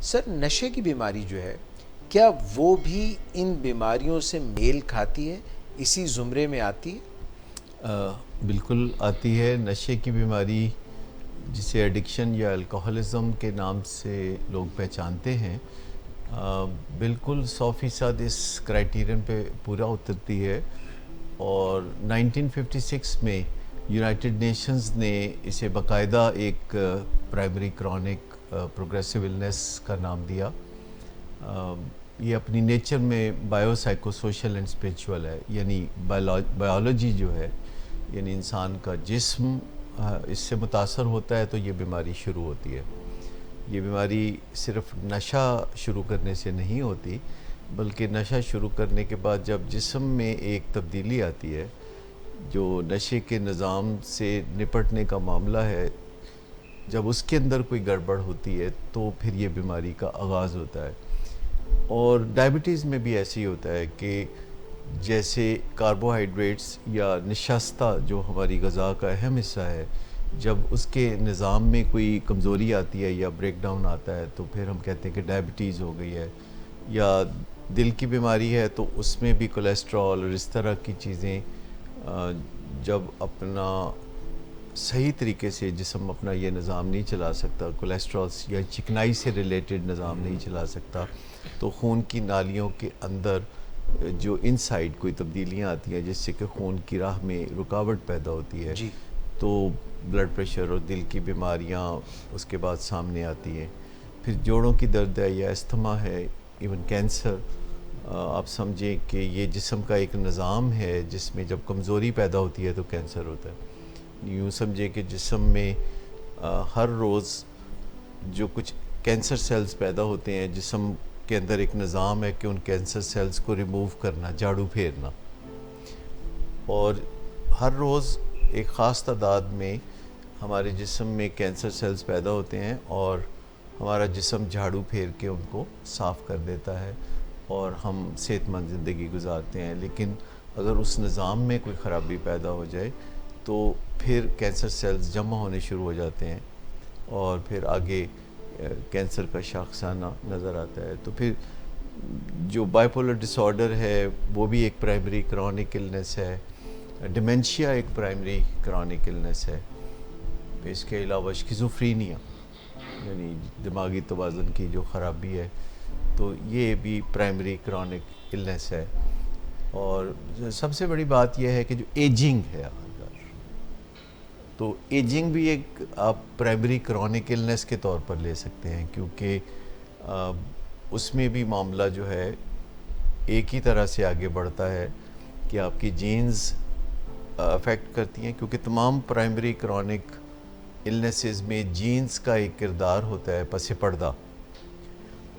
سر نشے کی بیماری جو ہے کیا وہ بھی ان بیماریوں سے میل کھاتی ہے، اسی زمرے میں آتی ہے؟ بالکل آتی ہے۔ نشے کی بیماری جسے ایڈکشن یا الکوہلزم کے نام سے لوگ پہچانتے ہیں، بالکل 100% اس کرائیٹیرین پہ پورا اترتی ہے، اور 1956 میں یونائٹڈ نیشنز نے اسے باقاعدہ ایک پرائمری کرونک پروگریسو النس کا نام دیا۔ یہ اپنی نیچر میں bio psycho social and spiritual ہے، یعنی بایولوجی جو ہے، یعنی انسان کا جسم اس سے متاثر ہوتا ہے تو یہ بیماری شروع ہوتی ہے۔ یہ بیماری صرف نشہ شروع کرنے سے نہیں ہوتی، بلکہ نشہ شروع کرنے کے بعد جب جسم میں ایک تبدیلی آتی ہے، جو نشے کے نظام سے نپٹنے کا معاملہ ہے، جب اس کے اندر کوئی گڑبڑ ہوتی ہے تو پھر یہ بیماری کا آغاز ہوتا ہے۔ اور ڈائبٹیز میں بھی ایسے ہی ہوتا ہے کہ جیسے کاربوہائیڈریٹس یا نشستہ جو ہماری غذا کا اہم حصہ ہے، جب اس کے نظام میں کوئی کمزوری آتی ہے یا بریک ڈاؤن آتا ہے تو پھر ہم کہتے ہیں کہ ڈائبٹیز ہو گئی ہے۔ یا دل کی بیماری ہے تو اس میں بھی کولیسٹرول اور اس طرح کی چیزیں جب اپنا صحیح طریقے سے جسم اپنا یہ نظام نہیں چلا سکتا، کولیسٹرول یا چکنائی سے ریلیٹڈ نظام نہیں چلا سکتا، تو خون کی نالیوں کے اندر جو انسائیڈ کوئی تبدیلیاں آتی ہیں جس سے کہ خون کی راہ میں رکاوٹ پیدا ہوتی ہے، جی تو بلڈ پریشر اور دل کی بیماریاں اس کے بعد سامنے آتی ہیں۔ پھر جوڑوں کی درد ہے یا استھما ہے، ایون کینسر۔ آپ سمجھیں کہ یہ جسم کا ایک نظام ہے جس میں جب کمزوری پیدا ہوتی ہے تو کینسر ہوتا ہے۔ یوں سمجھیں کہ جسم میں ہر روز جو کچھ کینسر سیلز پیدا ہوتے ہیں، جسم کے اندر ایک نظام ہے کہ ان کینسر سیلز کو ریموو کرنا، جھاڑو پھیرنا، اور ہر روز ایک خاص تعداد میں ہمارے جسم میں کینسر سیلز پیدا ہوتے ہیں اور ہمارا جسم جھاڑو پھیر کے ان کو صاف کر دیتا ہے اور ہم صحت مند زندگی گزارتے ہیں۔ لیکن اگر اس نظام میں کوئی خرابی پیدا ہو جائے تو پھر کینسر سیلز جمع ہونے شروع ہو جاتے ہیں اور پھر آگے کینسر کا شاخسانہ نظر آتا ہے۔ تو پھر جو بائیپولر ڈس آرڈر ہے وہ بھی ایک پرائمری کرونک النس ہے، ڈیمنشیا ایک پرائمری کرونک النس ہے، اس کے علاوہ شیزوفرینیا یعنی دماغی توازن کی جو خرابی ہے، تو یہ بھی پرائمری کرونک النس ہے۔ اور سب سے بڑی بات یہ ہے کہ جو ایجنگ ہے، تو ایجنگ بھی ایک آپ پرائمری کرونک النس کے طور پر لے سکتے ہیں، کیونکہ اس میں بھی معاملہ جو ہے ایک ہی طرح سے آگے بڑھتا ہے کہ آپ کی جینز افیکٹ کرتی ہیں، کیونکہ تمام پرائمری کرونک النسز میں جینز کا ایک کردار ہوتا ہے پس پردہ۔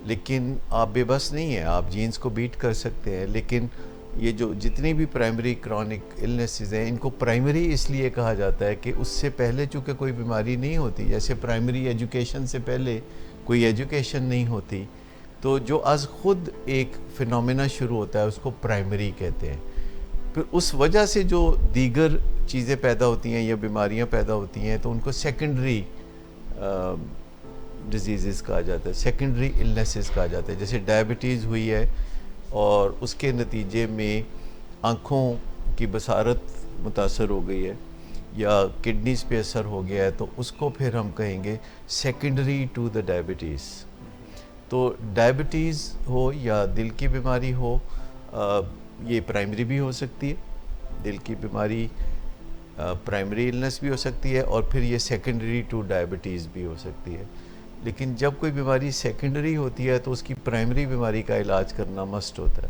لیکن آپ بے بس نہیں ہیں، آپ جینز کو بیٹ کر سکتے ہیں، لیکن یہ جو جتنی بھی پرائمری کرونک النسز ہیں ان کو پرائمری اس لیے کہا جاتا ہے کہ اس سے پہلے چونکہ کوئی بیماری نہیں ہوتی، جیسے پرائمری ایجوکیشن سے پہلے کوئی ایجوکیشن نہیں ہوتی، تو جو از خود ایک فنومینا شروع ہوتا ہے اس کو پرائمری کہتے ہیں۔ پھر اس وجہ سے جو دیگر چیزیں پیدا ہوتی ہیں یا بیماریاں پیدا ہوتی ہیں تو ان کو سیکنڈری ڈیزیزز کہا جاتا ہے، سیکنڈری النسز کہا جاتا ہے۔ جیسے ڈائبٹیز ہوئی ہے اور اس کے نتیجے میں آنکھوں کی بصارت متاثر ہو گئی ہے یا کڈنیز پہ اثر ہو گیا ہے، تو اس کو پھر ہم کہیں گے سیکنڈری ٹو دا ڈائبٹیز۔ تو ڈائبٹیز ہو یا دل کی بیماری ہو، یہ پرائمری بھی ہو سکتی ہے، دل کی بیماری پرائمری النس بھی ہو سکتی ہے، اور پھر یہ سیکنڈری ٹو ڈائبٹیز بھی ہو سکتی ہے۔ لیکن جب کوئی بیماری سیکنڈری ہوتی ہے تو اس کی پرائمری بیماری کا علاج کرنا مسٹ ہوتا ہے۔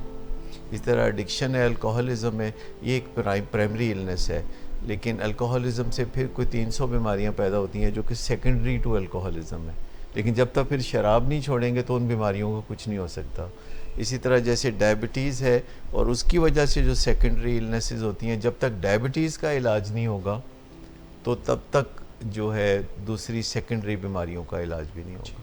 اس طرح ایڈکشن ہے، الکوہلزم ہے، یہ ایک پرائمری النس ہے، لیکن الکوہلزم سے پھر کوئی 300 بیماریاں پیدا ہوتی ہیں جو کہ سیکنڈری ٹو الکوہلزم ہے، لیکن جب تک پھر شراب نہیں چھوڑیں گے تو ان بیماریوں کو کچھ نہیں ہو سکتا۔ اسی طرح جیسے ڈائبٹیز ہے اور اس کی وجہ سے جو سیکنڈری النسز ہوتی ہیں، جب تک ڈائبٹیز کا علاج نہیں ہوگا تو تب تک جو ہے دوسری سیکنڈری بیماریوں کا علاج بھی نہیں ہوگا۔